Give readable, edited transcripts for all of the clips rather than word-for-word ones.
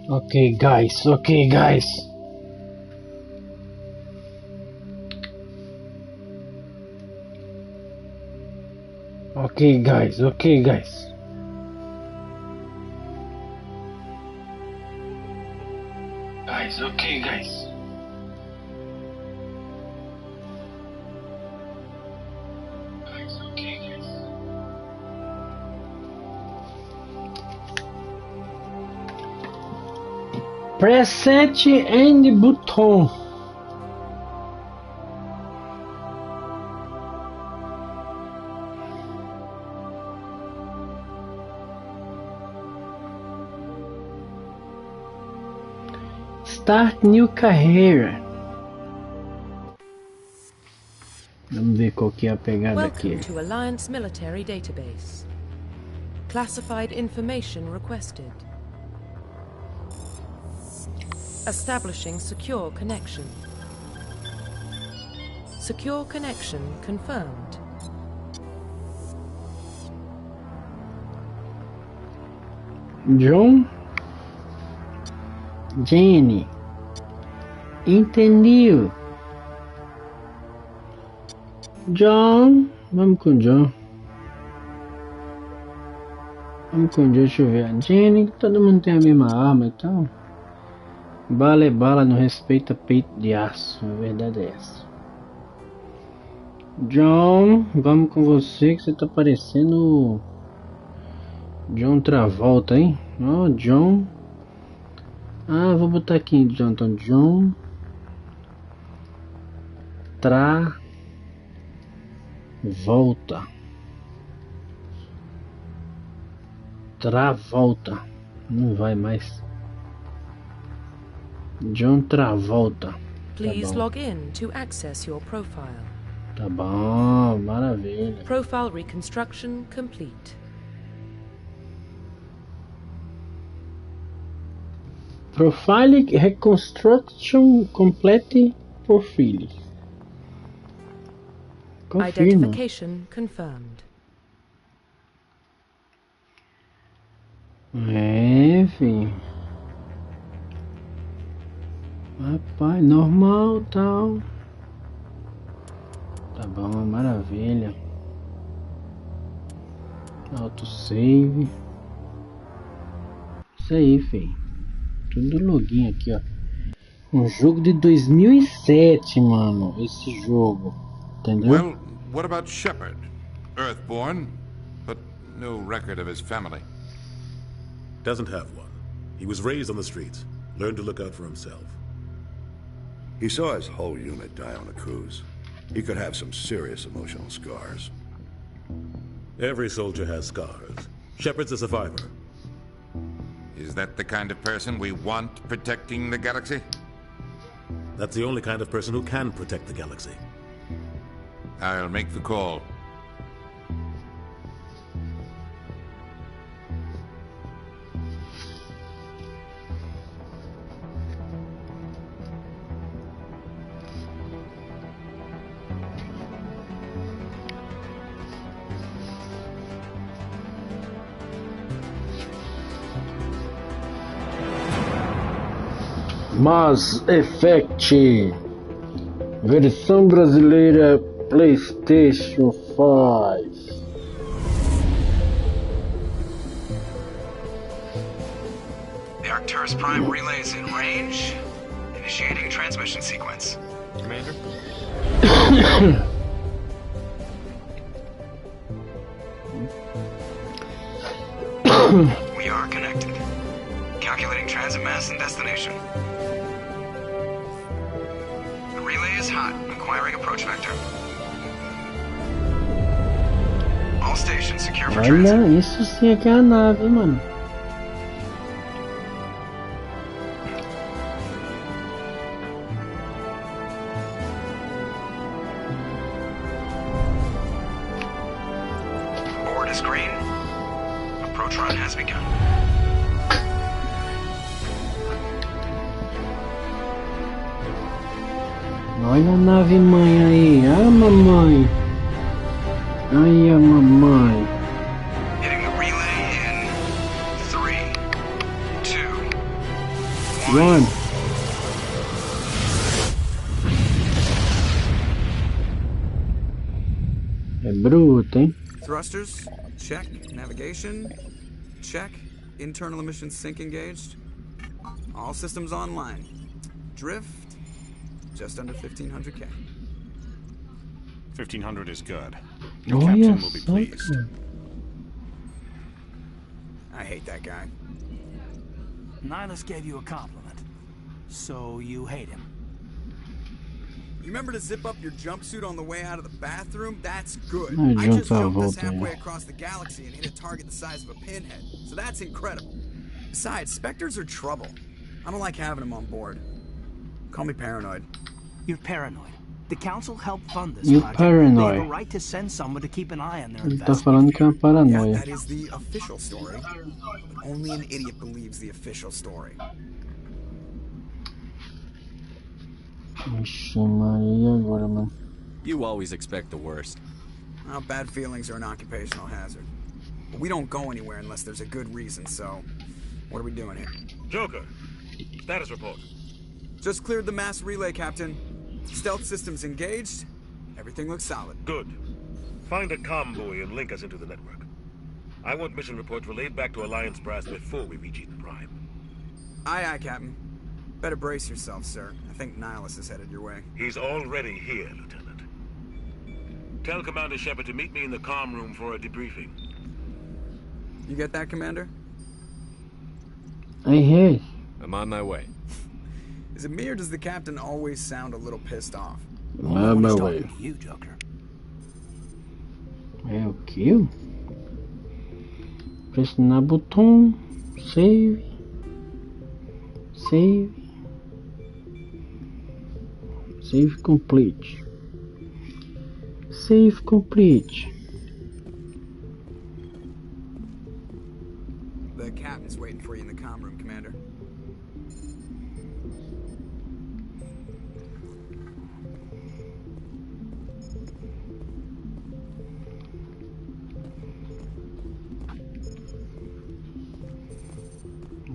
Okay, guys. Okay, guys. Okay, guys. Okay, guys. Guys, okay, guys. Guys, okay, guys. Press set and button. Start new carreira. Vamos ver qual que é a pegada aqui. Welcome to Alliance Military Database. Classified information requested. Establishing secure connection. Secure connection confirmed. John, Jenny, entendi. John, vamos com John. Vamos com John, deixa eu ver. Jenny, todo mundo tem a mesma arma, então. Bala é bala, não respeita peito de aço. A verdade é essa. John, vamos com você que você tá parecendo John Travolta, hein? Ó, oh, John. Ah, vou botar aqui John. Então, John Travolta. Travolta. Não vai mais. John Travolta. Please log in to access your profile. Tá bom, maravilha. Profile reconstruction complete. Profile reconstruction complete profile. Confirma. Identification confirmed. É, filho. Rapaz, normal, tal. Tá bom, maravilha. Autosave. Isso aí, filho. Tudo login aqui, ó. Um jogo de 2007, mano. Esse jogo. Entendeu? Well, what about Shepard? Earthborn, but no record of his family. Doesn't have one. He was raised on the streets. Learned to look out for himself. He saw his whole unit die on a cruise. He could have some serious emotional scars. Every soldier has scars. Shepard's a survivor. Is that the kind of person we want protecting the galaxy? That's the only kind of person who can protect the galaxy. I'll make the call. Mass Effect versão brasileira PlayStation 5. The Arcturus Prime relay is in range. Initiating transmission sequence. Commander? We are connected. Calculating transit mass and destination. The relay is hot, acquiring approach vector. All stations secure for transit. Olha, isso sim é que é a nave, mano. Board is green. Approach run has begun. Olha a nave mãe aí, ah mamãe. Ai a mamãe. Hitting the relay in 3, 2, Run. É bruto, hein? Thrusters, check. Navigation, check. Internal emissions sync engaged. All systems online. Drift, just under 1500K. 1500 is good. The Oh, captain yes, will be pleased. okay. I hate that guy. Nihilus gave you a compliment, so you hate him. You remember to zip up your jumpsuit on the way out of the bathroom? That's good. I I just jumped out jumped us of the halfway way. across the galaxy and hit a target the size of a pinhead. So that's incredible. Besides, Spectres are trouble. I don't like having them on board. Call me paranoid. You're paranoid. The council helped fund this You're project. paranoid. They have a right to send someone to keep an eye on their Ele tá investment. falando que é uma Yeah, paranoia. that is the official story. But only an idiot believes the official story. Ixi, Maria, agora, mano. You always expect the worst. Well, bad feelings are an occupational hazard. But we don't go anywhere unless there's a good reason, so what are we doing here? Joker, status report. Just cleared the mass relay, Captain. Stealth systems engaged. Everything looks solid. Good. Find a comm buoy and link us into the network. I want mission reports relayed back to Alliance brass before we reach Eden Prime. Aye, aye, Captain. Better brace yourself, sir. I think Nihilus is headed your way. He's already here, Lieutenant. Tell Commander Shepard to meet me in the comm room for a debriefing. You get that, Commander? Hey, hey. I'm on my way. Is it me or does the Captain always sound a little pissed off? Vai, He's vai, talking vai. to you, Joker. É o que? Pressionar botão. Save. Save. Save complete. Save complete. The Captain's waiting for you in the comm room, Commander.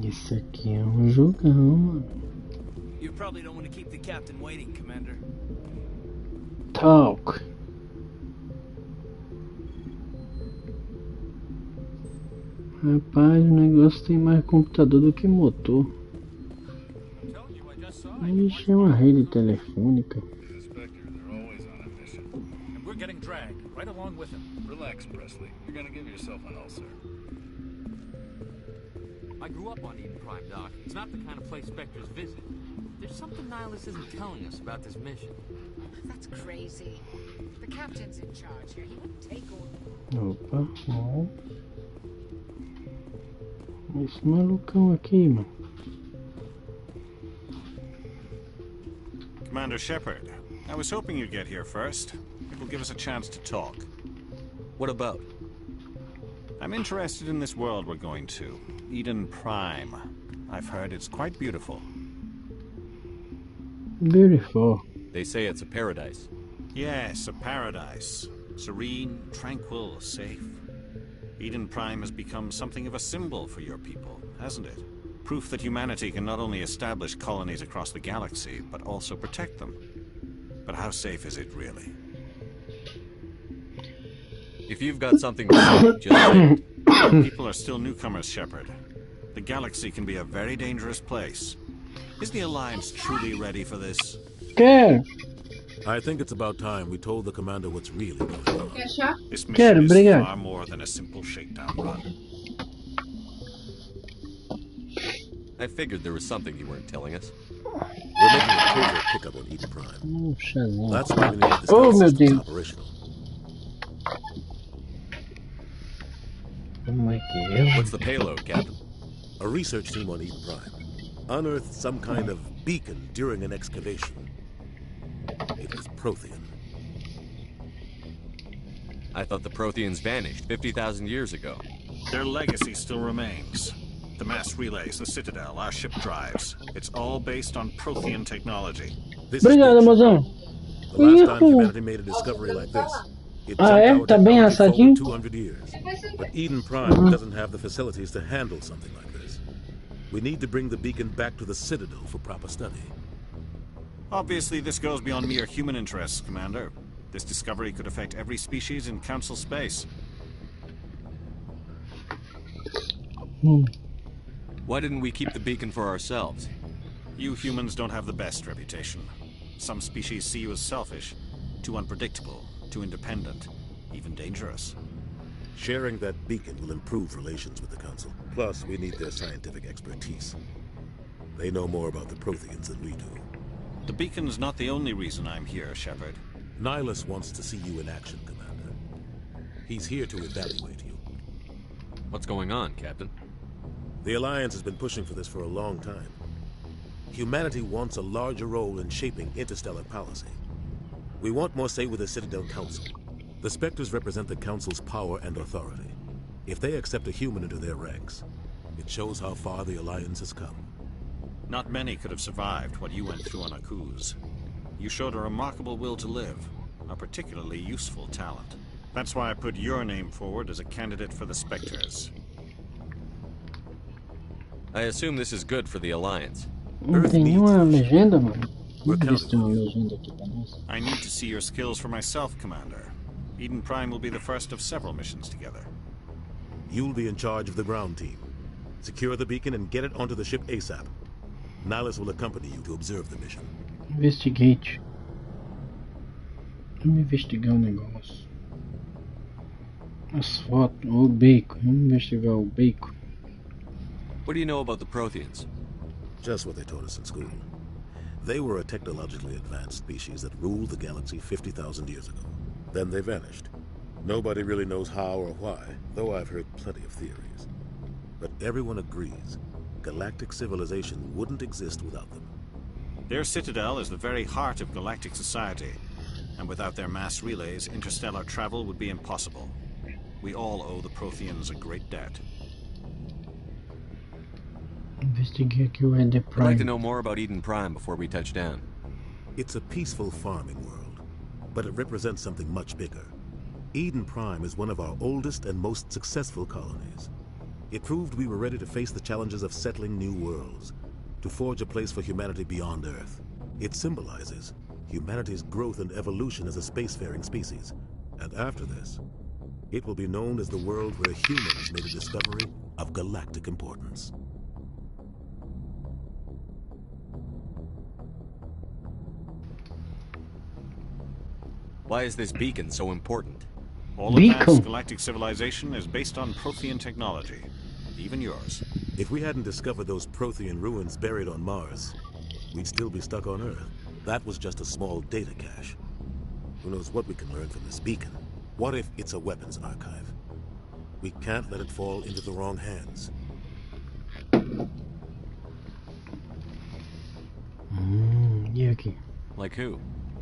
Isso aqui é um jogão, mano. You probably don't want to keep the captain waiting, Commander. Talk. Rapaz, o negócio tem mais computador do que motor. Ixi, é uma rede telefônica. We're getting dragged right along with him. Relax, Presley. You're gonna give yourself an ulcer. I grew up on Eden Prime, Doc. It's not the kind of place Spectres visit. There's something Nihilus isn't telling us about this mission. That's crazy. The captain's in charge here. He wouldn't take orders. Opa, ó. Esse malucão aqui, mano. Commander Shepard, I was hoping you'd get here first. It will give us a chance to talk. What about? I'm interested in this world we're going to, Eden Prime. I've heard it's quite beautiful. Beautiful. They say it's a paradise. Yes, a paradise. Serene, tranquil, safe. Eden Prime has become something of a symbol for your people, hasn't it? Proof that humanity can not only establish colonies across the galaxy, but also protect them. But how safe is it really? If you've got something to say, just say it. People are still newcomers, Shepard. The galaxy can be a very dangerous place. Is the Alliance truly ready for this? Quero. I think it's about time we told the commander what's really going on. This Quero, mission is obrigado. far more than a simple shakedown run. I figured there was something you weren't telling us. We're making a covert pickup on Eden Prime. Shazam. That's why we need the Oh, stealth meu systems Deus. operational. Como é que é? What's the payload, Captain? A research team on Eden Prime unearthed some kind of beacon during an excavation. It was Prothean. I thought the Protheans vanished 50,000 years ago. Their legacy still remains. The mass relays, the Citadel, our ship drives. It's all based on Prothean technology. This is Obrigado, big mozão. shit. The last time Ihu. humanity made a discovery like this, it Ah, jumped é? our Tá bem technology assadinho? forward 200 years. But Eden Prime doesn't have the facilities to handle something like this. We need to bring the beacon back to the Citadel for proper study. Obviously, this goes beyond mere human interests, Commander. This discovery could affect every species in Council space. Why didn't we keep the beacon for ourselves? You humans don't have the best reputation. Some species see you as selfish, too unpredictable, too independent, even dangerous. Sharing that beacon will improve relations with the Council. Plus, we need their scientific expertise. They know more about the Protheans than we do. The beacon's not the only reason I'm here, Shepard. Nihilus wants to see you in action, Commander. He's here to evaluate you. What's going on, Captain? The Alliance has been pushing for this for a long time. Humanity wants a larger role in shaping interstellar policy. We want more say with the Citadel Council. The Spectres represent the Council's power and authority. If they accept a human into their ranks, it shows how far the Alliance has come. Not many could have survived what you went through on Akuz. You showed a remarkable will to live, a particularly useful talent. That's why I put your name forward as a candidate for the Spectres. I assume this is good for the Alliance. Não tem nenhuma legenda, mano. Não existe uma legenda aqui pra nós. I need to see your skills for myself, Commander. Eden Prime will be the first of several missions together. You'll be in charge of the ground team. Secure the beacon and get it onto the ship ASAP. Nihilus will accompany you to observe the mission. Investigate. Vamos investigar o negócio. As fotos, o bacon. Vamos investigar o bacon. What do you know about the Protheans? Just what they taught us in school. They were a technologically advanced species that ruled the galaxy 50,000 years ago. Then they vanished. Nobody really knows how or why, though I've heard plenty of theories. But everyone agrees, galactic civilization wouldn't exist without them. Their citadel is the very heart of galactic society, and without their mass relays, interstellar travel would be impossible. We all owe the Protheans a great debt. Investigate aqui o Eden Prime. I'd like to know more about Eden Prime before we touch down. It's a peaceful farming world, but it represents something much bigger. Eden Prime is one of our oldest and most successful colonies. It proved we were ready to face the challenges of settling new worlds, to forge a place for humanity beyond Earth. It symbolizes humanity's growth and evolution as a spacefaring species. And after this, it will be known as the world where humans made a discovery of galactic importance. Why is this beacon so important? All advanced galactic civilization is based on Prothean technology, even yours. If we hadn't discovered those Prothean ruins buried on Mars, we'd still be stuck on Earth. That was just a small data cache. Who knows what we can learn from this beacon? What if it's a weapons archive? We can't let it fall into the wrong hands. Yuki. Like who?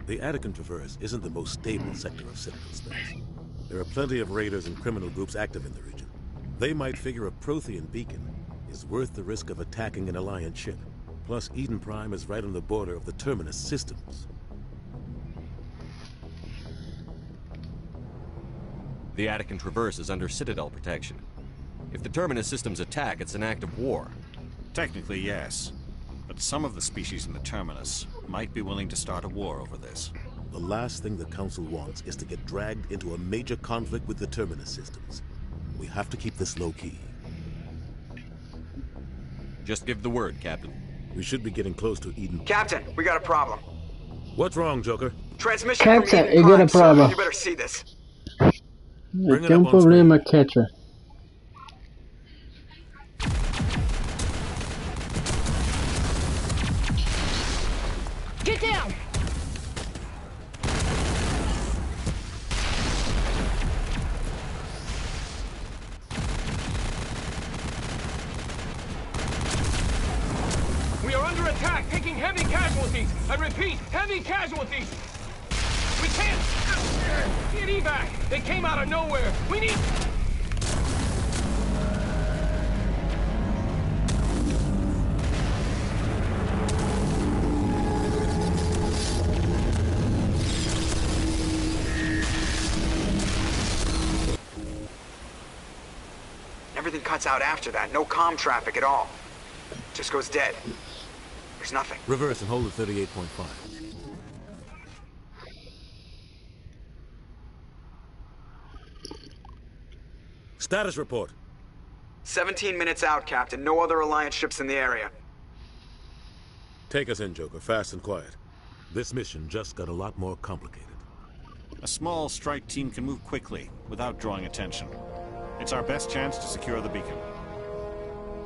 The Attican Traverse isn't the most stable sector of Citadel space. There are plenty of raiders and criminal groups active in the region. They might figure a Prothean beacon is worth the risk of attacking an Alliance ship. Plus, Eden Prime is right on the border of the Terminus systems. The Attican Traverse is under Citadel protection. If the Terminus systems attack, it's an act of war. Technically, yes. But some of the species in the Terminus might be willing to start a war over this. The last thing the Council wants is to get dragged into a major conflict with the Terminus systems. We have to keep this low-key. Just give the word, Captain. We should be getting close to Eden. Captain, we got a problem. What's wrong, Joker? Transmission Captain, from Eden you got a Prime, sir. problem. You better see this. Tem problema, Catcher. Get down! We are under attack, taking heavy casualties. I repeat, heavy casualties. We can't get evac. They came out of nowhere. We need... Everything cuts out after that. No comm traffic at all. Just goes dead. There's nothing. Reverse and hold at 38.5. Status report. 17 minutes out, Captain. No other Alliance ships in the area. Take us in, Joker, fast and quiet. This mission just got a lot more complicated. A small strike team can move quickly, without drawing attention. It's our best chance to secure the beacon.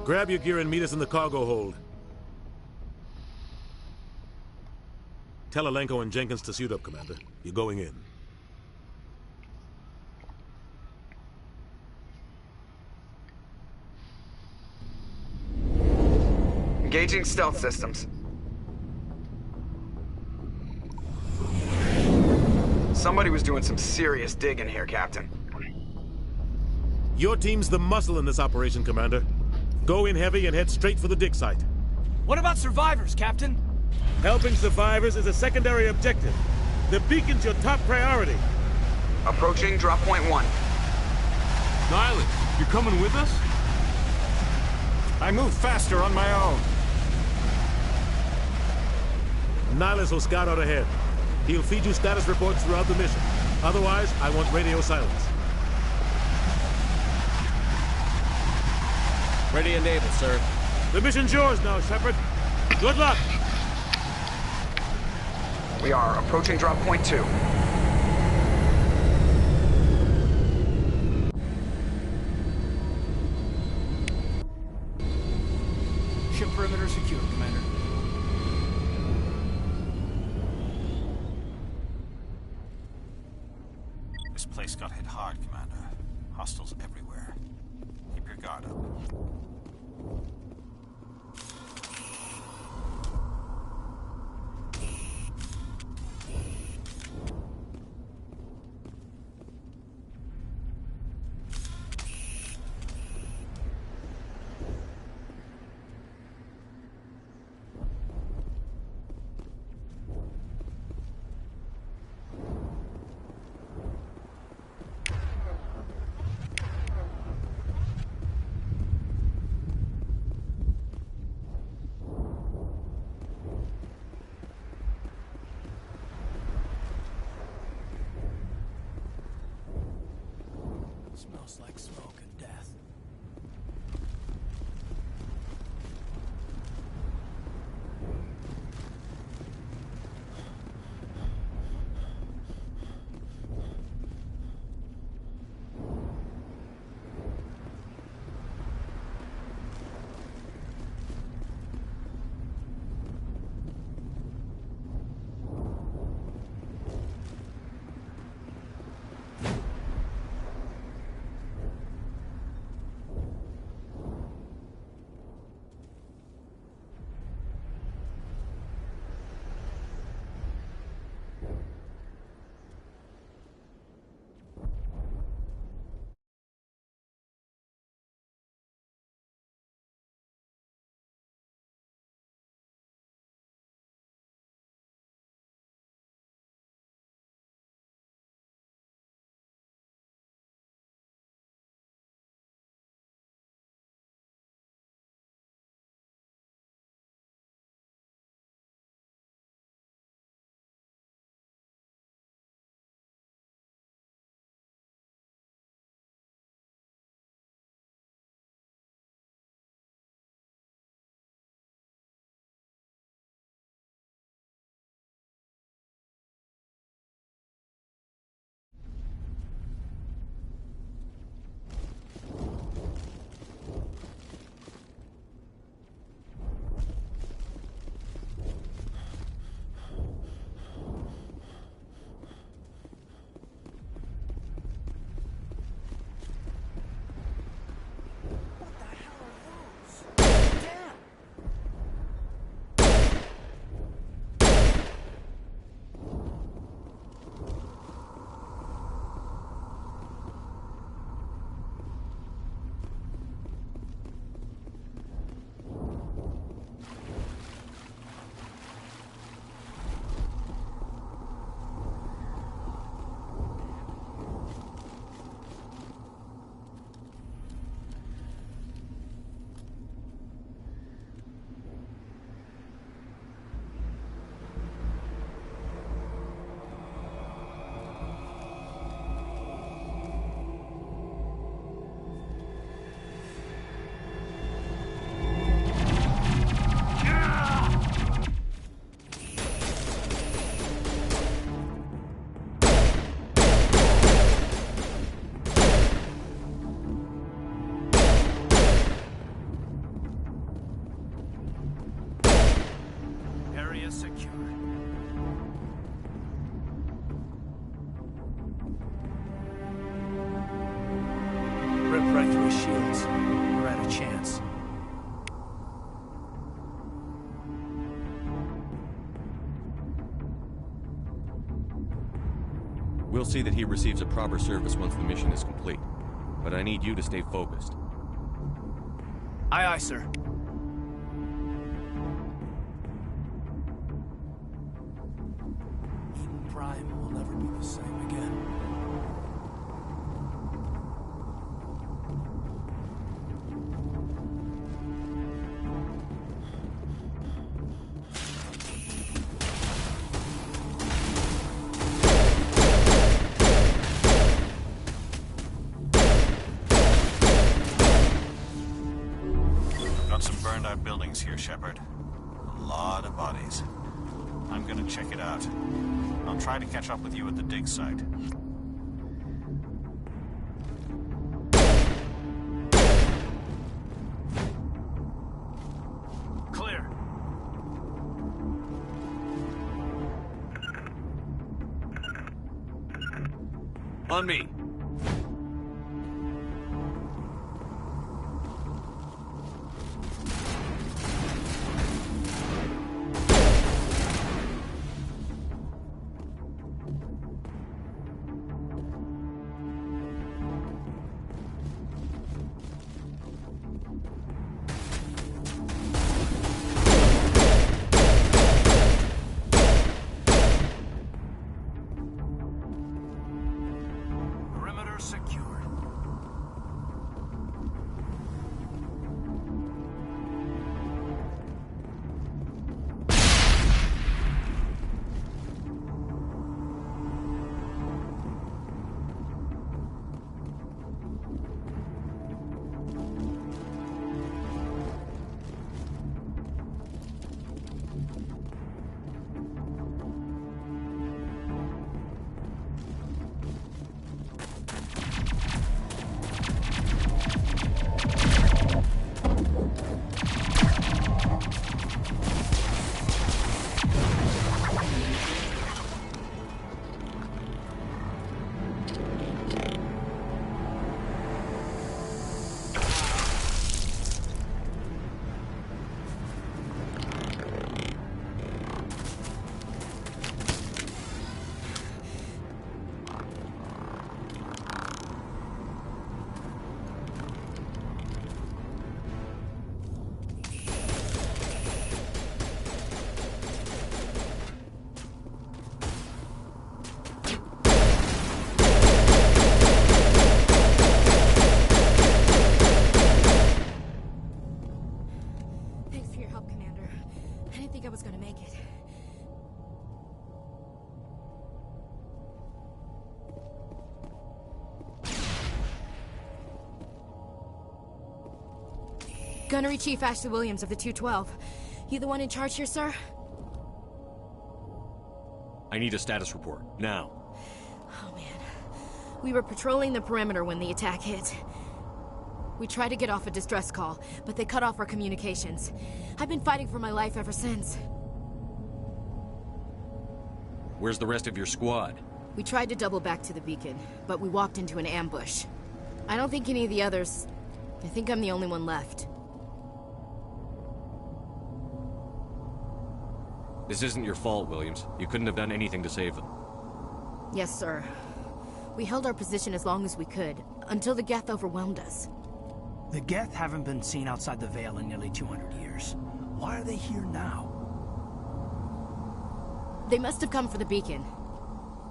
Grab your gear and meet us in the cargo hold. Tell Alenko and Jenkins to suit up, Commander. You're going in. Engaging stealth systems. Somebody was doing some serious digging here, Captain. Your team's the muscle in this operation, Commander. Go in heavy and head straight for the dig site. What about survivors, Captain? Helping survivors is a secondary objective. The beacon's your top priority. Approaching drop point 1. Nihilus, you're coming with us? I move faster on my own. Nihilus will scout out ahead. He'll feed you status reports throughout the mission. Otherwise, I want radio silence. Ready and able, sir. The mission's yours now, Shepard. Good luck! We are approaching drop point 2. Ship perimeter secure, Commander. This place got hit hard, Commander. Hostiles everywhere. Keep your guard up. Smells like smoke and death. area secure. Rip right through his shields. We're at a chance. We'll see that he receives a proper service once the mission is complete. But I need you to stay focused. Aye, aye, sir. Eden Prime will never be the same again. Got some burned out buildings here, Shepard. A lot of bodies. I'm gonna check it out. I'll try to catch up with you at the dig site. Clear. On me. Perimeter secured. Thanks for your help, Commander. I didn't think I was gonna make it. Gunnery Chief Ashley Williams of the 212. You the one in charge here, sir? I need a status report, now. Oh, man. We were patrolling the perimeter when the attack hit. We tried to get off a distress call, but they cut off our communications. I've been fighting for my life ever since. Where's the rest of your squad? We tried to double back to the beacon, but we walked into an ambush. I don't think any of the others... I think I'm the only one left. This isn't your fault, Williams. You couldn't have done anything to save them. Yes, sir. We held our position as long as we could, until the Geth overwhelmed us. The Geth haven't been seen outside the Veil in nearly 200 years. Why are they here now? They must have come for the beacon.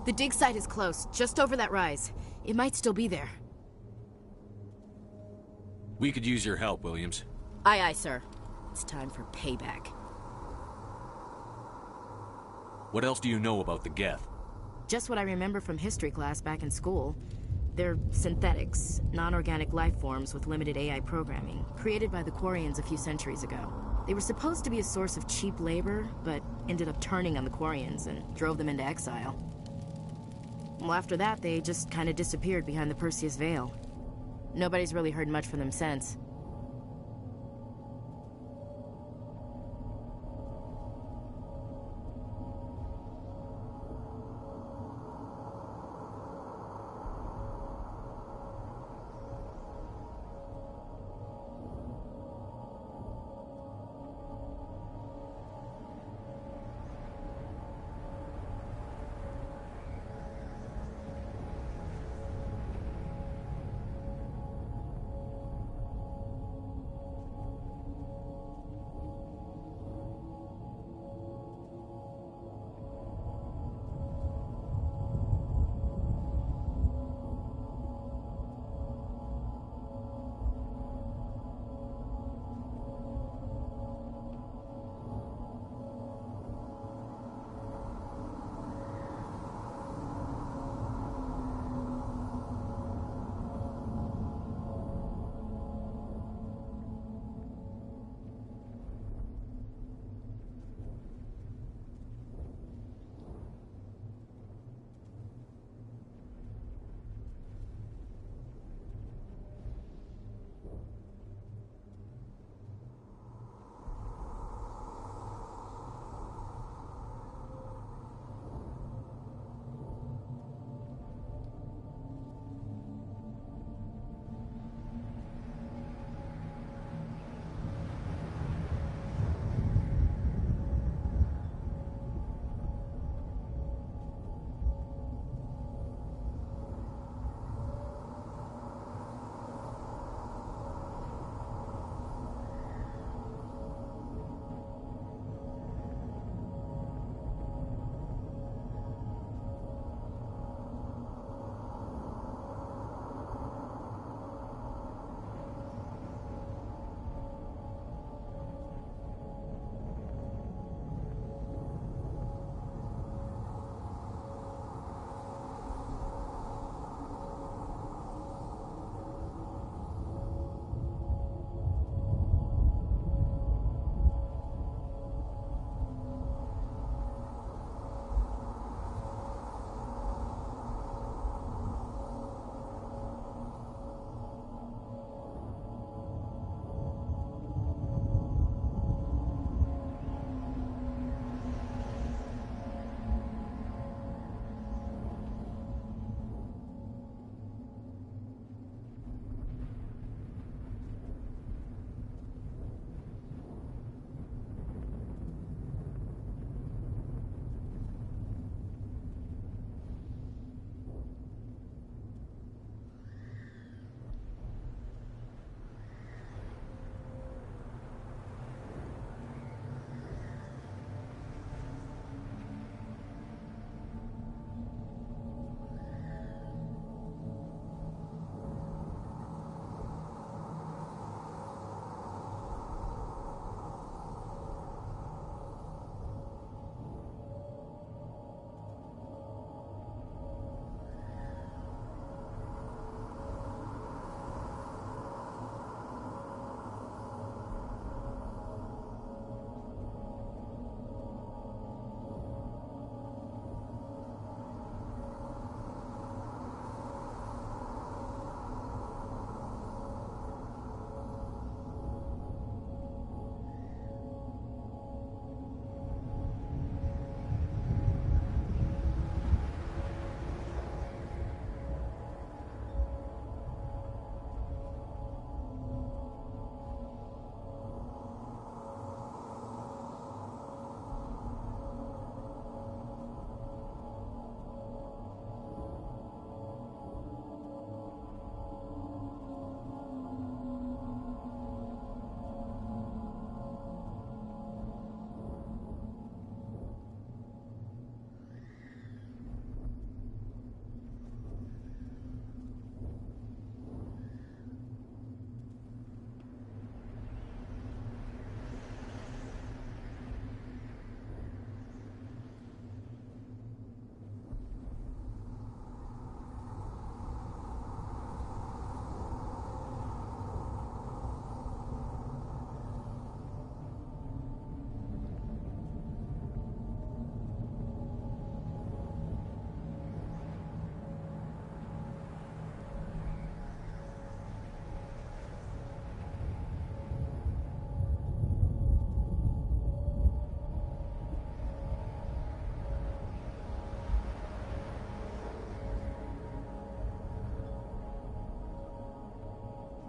The dig site is close, just over that rise. It might still be there. We could use your help, Williams. Aye, aye, sir. It's time for payback. What else do you know about the Geth? Just what I remember from history class back in school. They're synthetics, non-organic life forms with limited AI programming, created by the Quarians a few centuries ago. They were supposed to be a source of cheap labor, but ended up turning on the Quarians and drove them into exile. Well, after that, they just kind of disappeared behind the Perseus Veil. Nobody's really heard much from them since.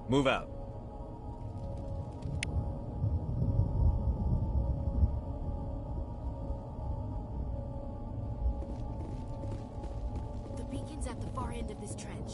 Move out. The beacon's at the far end of this trench.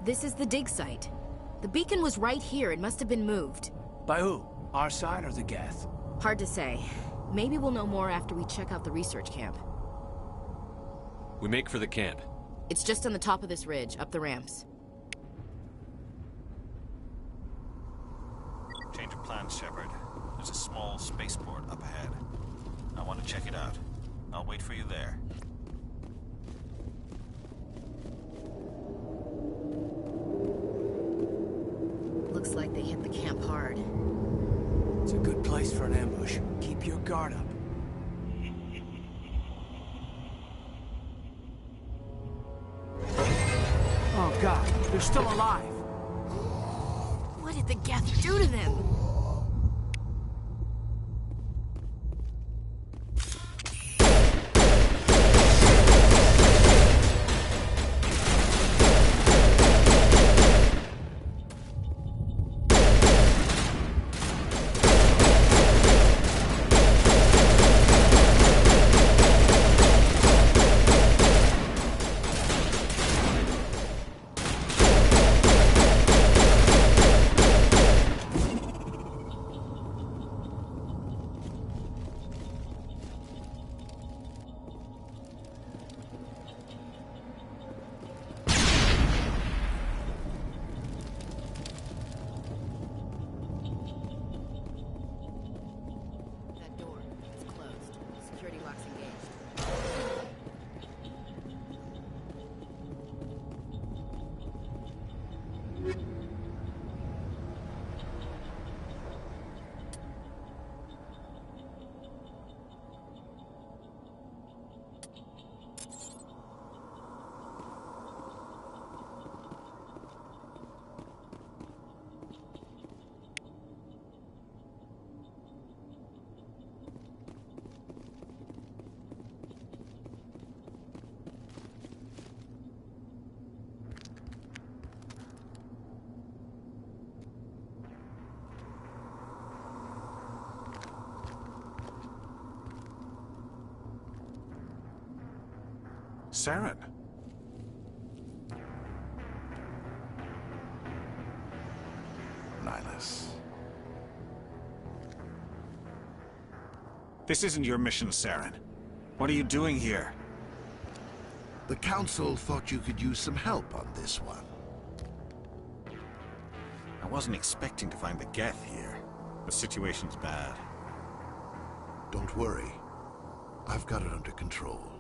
This is the dig site. The beacon was right here. It must have been moved. By who? Our side or the Geth? Hard to say. Maybe we'll know more after we check out the research camp. We make for the camp. It's just on the top of this ridge, up the ramps. Change of plans, Shepard. There's a small spaceport up ahead. I want to check it out. I'll wait for you there. Looks like they hit the camp hard. It's a good place for an ambush. Keep your guard up. Oh God, they're still alive. What did the Geth do to them? Saren. Nihilus. This isn't your mission, Saren. What are you doing here? The Council thought you could use some help on this one. I wasn't expecting to find the Geth here. The situation's bad. Don't worry. I've got it under control.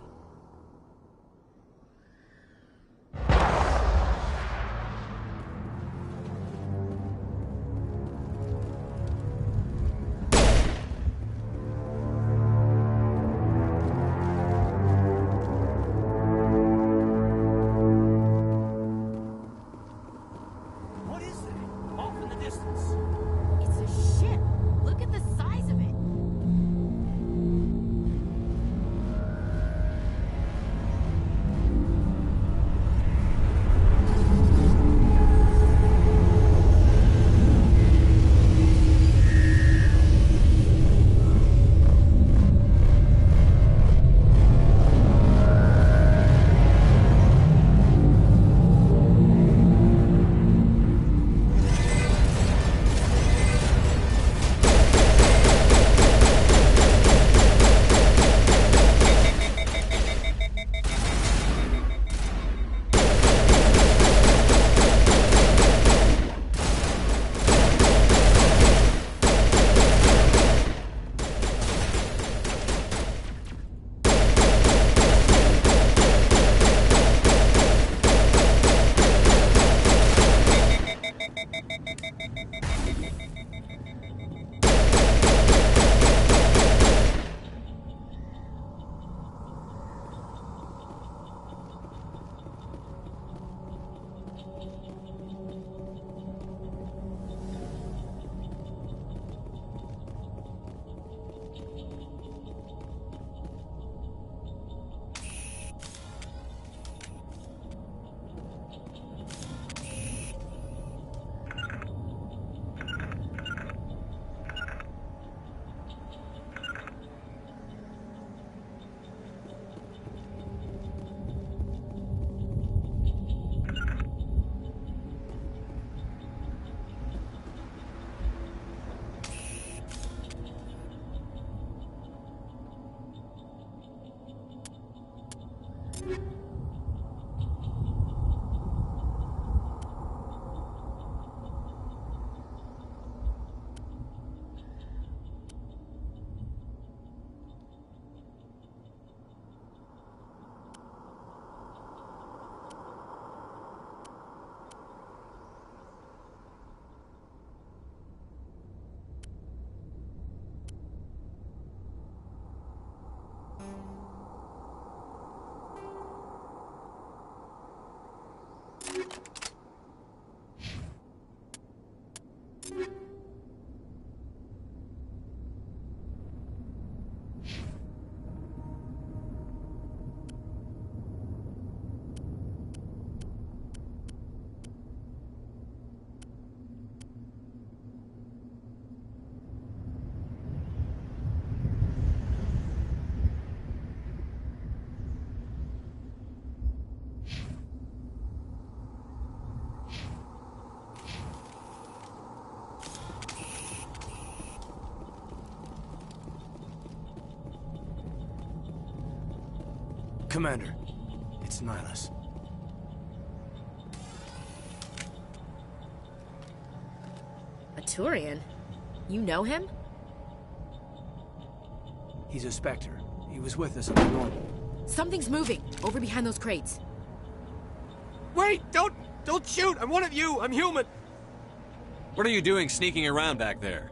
Commander, it's Nihilus. A Turian? You know him? He's a Spectre. He was with us at the north. Something's moving, over behind those crates. Wait! Don't shoot! I'm one of you! I'm human! What are you doing sneaking around back there?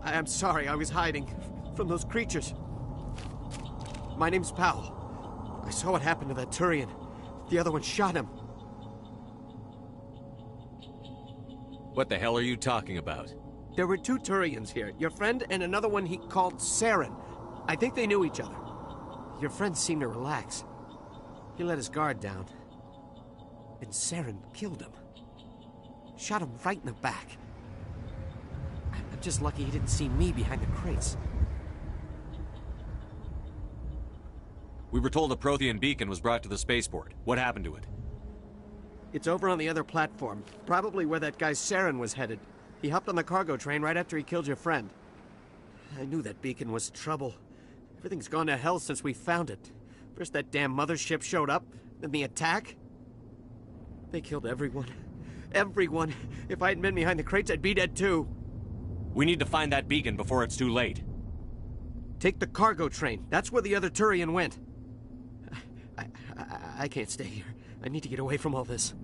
I'm sorry, I was hiding from those creatures. My name's Powell. I saw what happened to that Turian. The other one shot him. What the hell are you talking about? There were two Turians here. Your friend and another one he called Saren. I think they knew each other. Your friend seemed to relax. He let his guard down. And Saren killed him. Shot him right in the back. I'm just lucky he didn't see me behind the crates. We were told a Prothean beacon was brought to the spaceport. What happened to it? It's over on the other platform. Probably where that guy Saren was headed. He hopped on the cargo train right after he killed your friend. I knew that beacon was trouble. Everything's gone to hell since we found it. First that damn mothership showed up, then the attack. They killed everyone. Everyone. If I hadn't been behind the crates, I'd be dead too. We need to find that beacon before it's too late. Take the cargo train. That's where the other Turian went. I can't stay here. I need to get away from all this.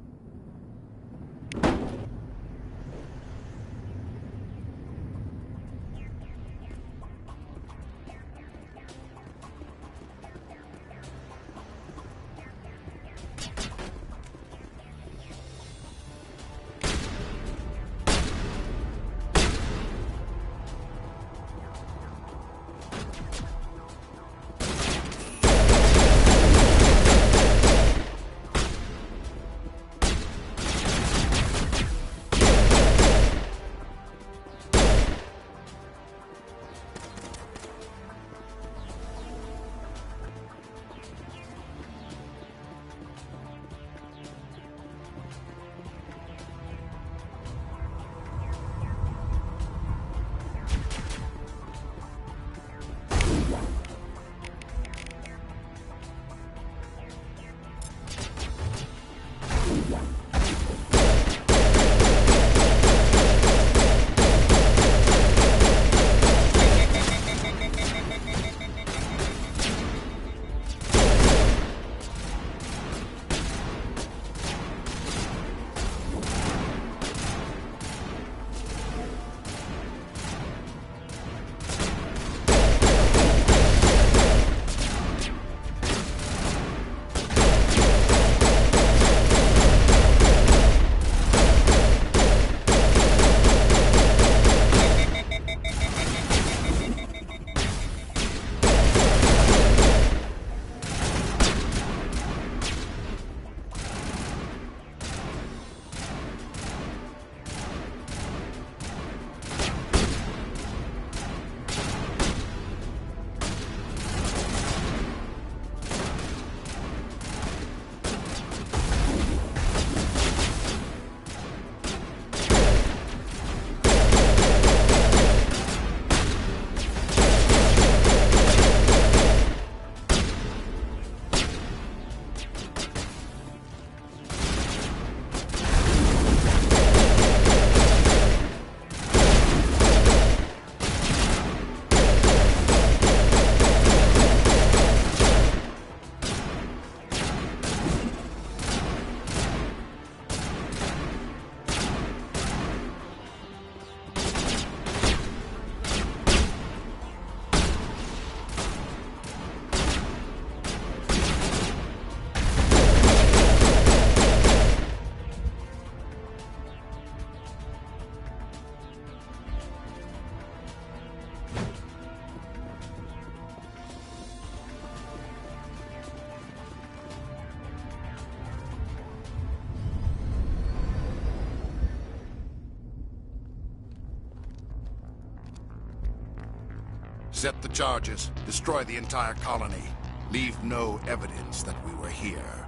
Set the charges. Destroy the entire colony. Leave no evidence that we were here.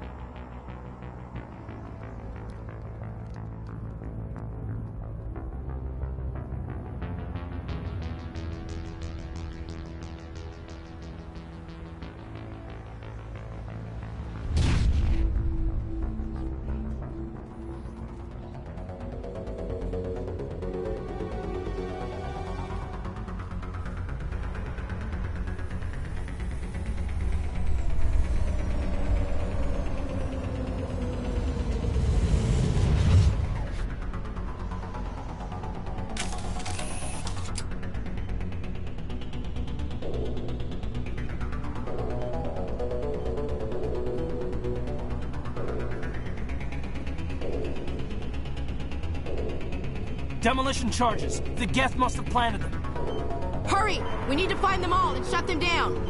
Demolition charges. The Geth must have planted them. Hurry! We need to find them all and shut them down.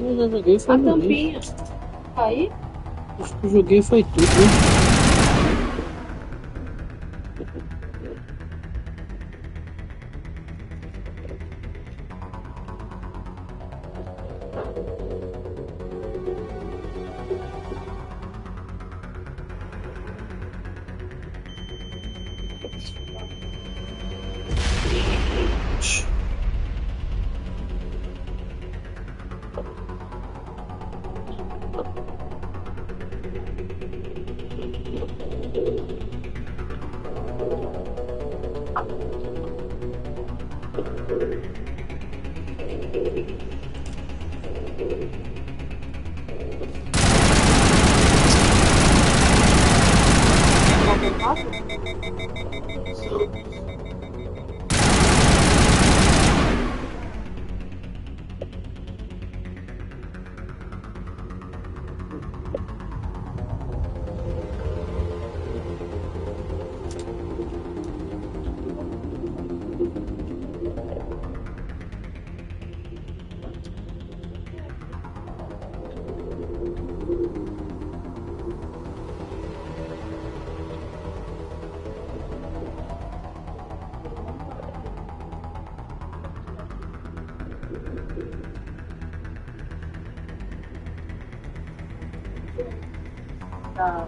Eu já joguei foi A no tampinha. início. Aí? Acho que eu joguei foi tudo, né? Tá.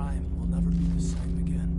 Prime will never be the same again.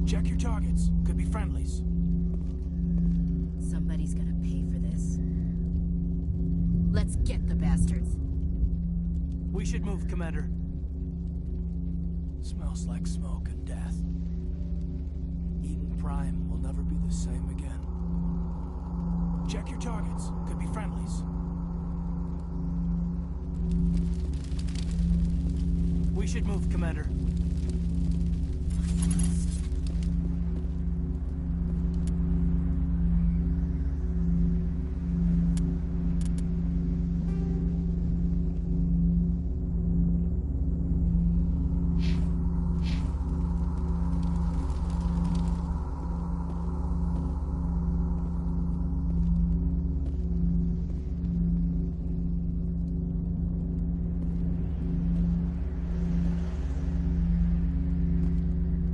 Check your targets. Could be friendlies. Somebody's gonna pay for this. Let's get the bastards. We should move, Commander. Smells like smoke and death. Eden Prime will never be the same again. Check your targets. Could be friendlies. We should move, Commander.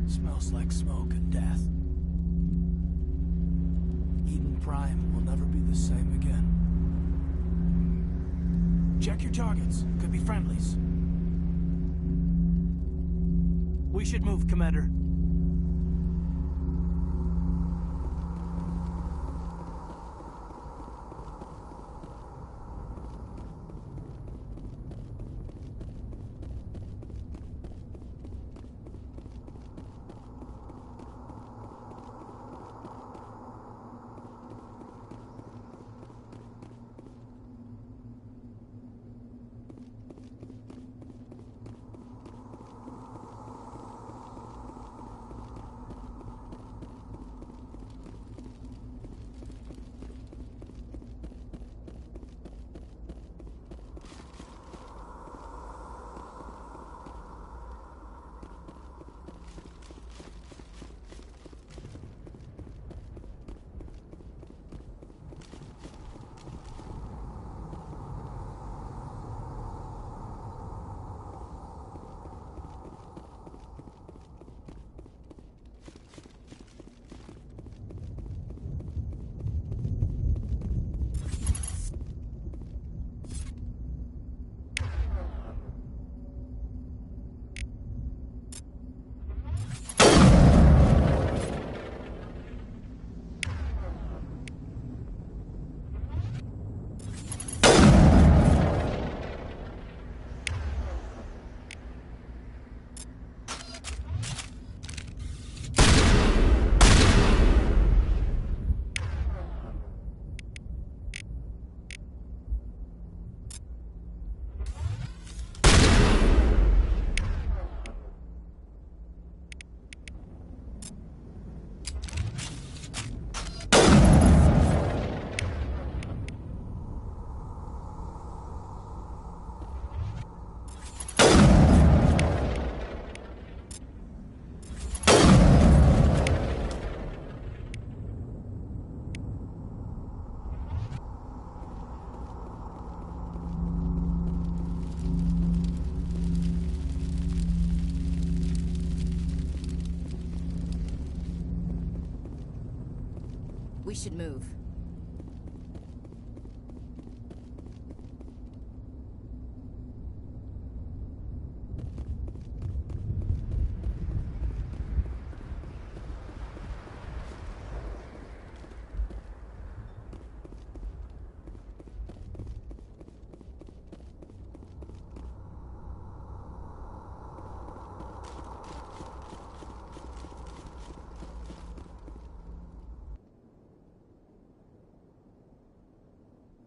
Smells like smoke and death. Eden Prime will never be the same again. Check your targets. Could be friendlies. We should move, Commander. We should move.